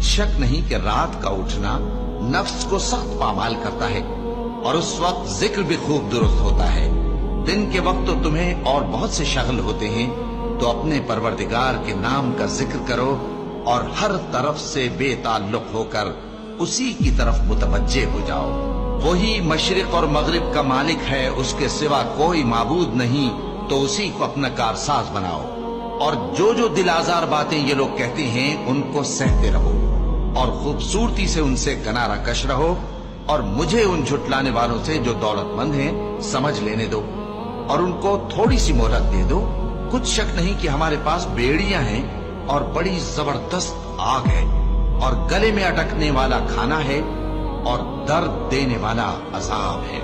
کچھ شک نہیں کہ رات کا اٹھنا نفس کو سخت پامال کرتا ہے اور اس وقت ذکر بھی خوب درست ہوتا ہے۔ دن کے وقت تو تمہیں اور بہت سے شغل ہوتے ہیں، تو اپنے پروردگار کے نام کا ذکر کرو اور ہر طرف سے بے تعلق ہو کر اسی کی طرف متوجہ ہو جاؤ۔ وہی مشرق اور مغرب کا مالک ہے، اس کے سوا کوئی معبود نہیں، تو اسی کو اپنا کارساز بناؤ۔ اور جو دل آزار باتیں یہ لوگ کہتے ہیں ان کو سہتے رہو اور خوبصورتی سے ان سے کنارہ کش رہو، اور مجھے ان جھٹلانے والوں سے جو دولت مند ہیں سمجھ لینے دو اور ان کو تھوڑی سی مہلت دے دو۔ کچھ شک نہیں کہ ہمارے پاس بیڑیاں ہیں اور بڑی زبردست آگ ہے اور گلے میں اٹکنے والا کھانا ہے اور درد دینے والا عذاب ہے۔